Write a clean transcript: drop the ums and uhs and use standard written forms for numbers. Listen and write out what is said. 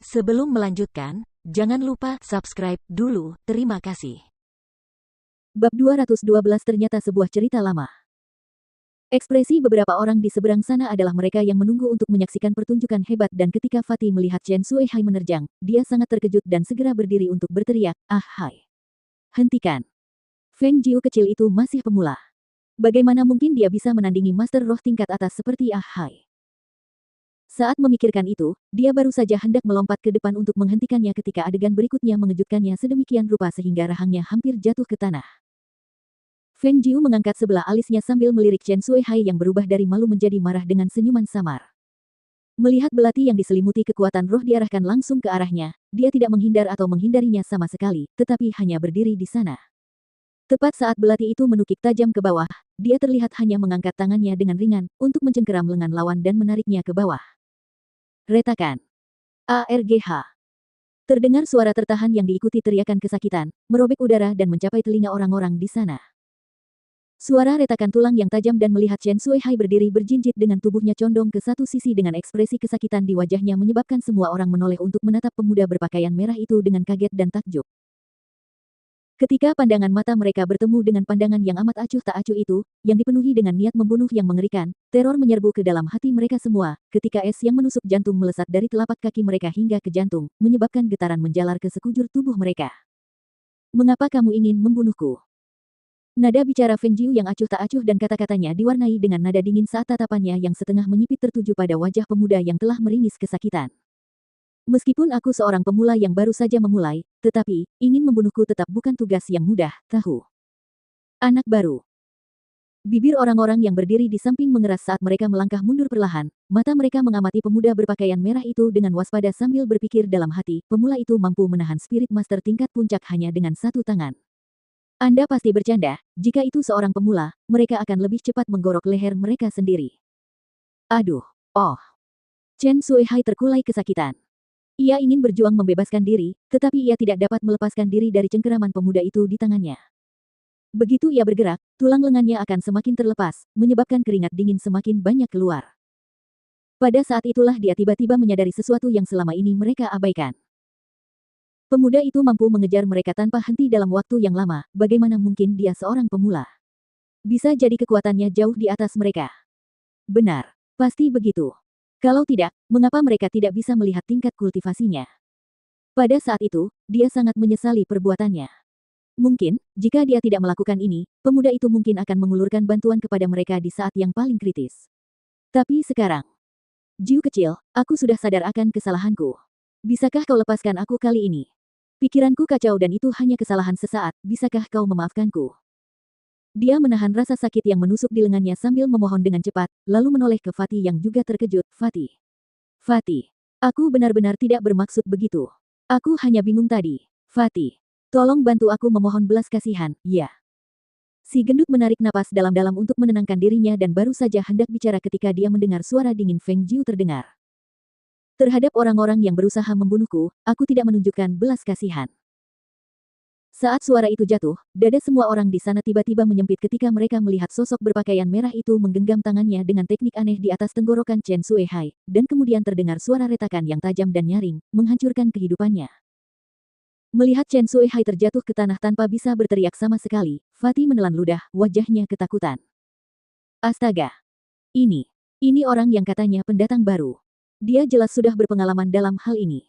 Sebelum melanjutkan, jangan lupa subscribe dulu, terima kasih. Bab 212 ternyata sebuah cerita lama. Ekspresi beberapa orang di seberang sana adalah mereka yang menunggu untuk menyaksikan pertunjukan hebat dan ketika Fatih melihat Chen Suihai menerjang, dia sangat terkejut dan segera berdiri untuk berteriak, "Ah hai! Hentikan! Feng Jiu kecil itu masih pemula. Bagaimana mungkin dia bisa menandingi master roh tingkat atas seperti Ah hai?" Saat memikirkan itu, dia baru saja hendak melompat ke depan untuk menghentikannya ketika adegan berikutnya mengejutkannya sedemikian rupa sehingga rahangnya hampir jatuh ke tanah. Feng Jiu mengangkat sebelah alisnya sambil melirik Chen Suihai yang berubah dari malu menjadi marah dengan senyuman samar. Melihat belati yang diselimuti kekuatan roh diarahkan langsung ke arahnya, dia tidak menghindar atau menghindarinya sama sekali, tetapi hanya berdiri di sana. Tepat saat belati itu menukik tajam ke bawah, dia terlihat hanya mengangkat tangannya dengan ringan, untuk mencengkeram lengan lawan dan menariknya ke bawah. Retakan. ARGH. Terdengar suara tertahan yang diikuti teriakan kesakitan, merobek udara dan mencapai telinga orang-orang di sana. Suara retakan tulang yang tajam dan melihat Chen Suihai berdiri berjinjit dengan tubuhnya condong ke satu sisi dengan ekspresi kesakitan di wajahnya menyebabkan semua orang menoleh untuk menatap pemuda berpakaian merah itu dengan kaget dan takjub. Ketika pandangan mata mereka bertemu dengan pandangan yang amat acuh tak acuh itu, yang dipenuhi dengan niat membunuh yang mengerikan, teror menyerbu ke dalam hati mereka semua, ketika es yang menusuk jantung melesat dari telapak kaki mereka hingga ke jantung, menyebabkan getaran menjalar ke sekujur tubuh mereka. "Mengapa kamu ingin membunuhku?" Nada bicara Feng Jiu yang acuh tak acuh dan kata-katanya diwarnai dengan nada dingin saat tatapannya yang setengah menyipit tertuju pada wajah pemuda yang telah meringis kesakitan. "Meskipun aku seorang pemula yang baru saja memulai, tetapi, ingin membunuhku tetap bukan tugas yang mudah, tahu. Anak baru." Bibir orang-orang yang berdiri di samping mengeras saat mereka melangkah mundur perlahan, mata mereka mengamati pemuda berpakaian merah itu dengan waspada sambil berpikir dalam hati, pemula itu mampu menahan spirit master tingkat puncak hanya dengan satu tangan. Anda pasti bercanda, jika itu seorang pemula, mereka akan lebih cepat menggorok leher mereka sendiri. Aduh, oh. Chen Suihai terkulai kesakitan. Ia ingin berjuang membebaskan diri, tetapi ia tidak dapat melepaskan diri dari cengkeraman pemuda itu di tangannya. Begitu ia bergerak, tulang lengannya akan semakin terlepas, menyebabkan keringat dingin semakin banyak keluar. Pada saat itulah dia tiba-tiba menyadari sesuatu yang selama ini mereka abaikan. Pemuda itu mampu mengejar mereka tanpa henti dalam waktu yang lama, bagaimana mungkin dia seorang pemula? Bisa jadi kekuatannya jauh di atas mereka. Benar, pasti begitu. Kalau tidak, mengapa mereka tidak bisa melihat tingkat kultivasinya? Pada saat itu, dia sangat menyesali perbuatannya. Mungkin, jika dia tidak melakukan ini, pemuda itu mungkin akan mengulurkan bantuan kepada mereka di saat yang paling kritis. Tapi sekarang, Jiu kecil, aku sudah sadar akan kesalahanku. Bisakah kau lepaskan aku kali ini? Pikiranku kacau dan itu hanya kesalahan sesaat, bisakah kau memaafkanku? Dia menahan rasa sakit yang menusuk di lengannya sambil memohon dengan cepat, lalu menoleh ke Fatih yang juga terkejut. "Fatih. Fatih. Aku benar-benar tidak bermaksud begitu. Aku hanya bingung tadi. Fatih. Tolong bantu aku memohon belas kasihan, ya." Si gendut menarik napas dalam-dalam untuk menenangkan dirinya dan baru saja hendak bicara ketika dia mendengar suara dingin Feng Jiu terdengar. "Terhadap orang-orang yang berusaha membunuhku, aku tidak menunjukkan belas kasihan." Saat suara itu jatuh, dada semua orang di sana tiba-tiba menyempit ketika mereka melihat sosok berpakaian merah itu menggenggam tangannya dengan teknik aneh di atas tenggorokan Chen Suihai, dan kemudian terdengar suara retakan yang tajam dan nyaring, menghancurkan kehidupannya. Melihat Chen Suihai terjatuh ke tanah tanpa bisa berteriak sama sekali, Fatih menelan ludah, wajahnya ketakutan. Astaga! Ini orang yang katanya pendatang baru. Dia jelas sudah berpengalaman dalam hal ini.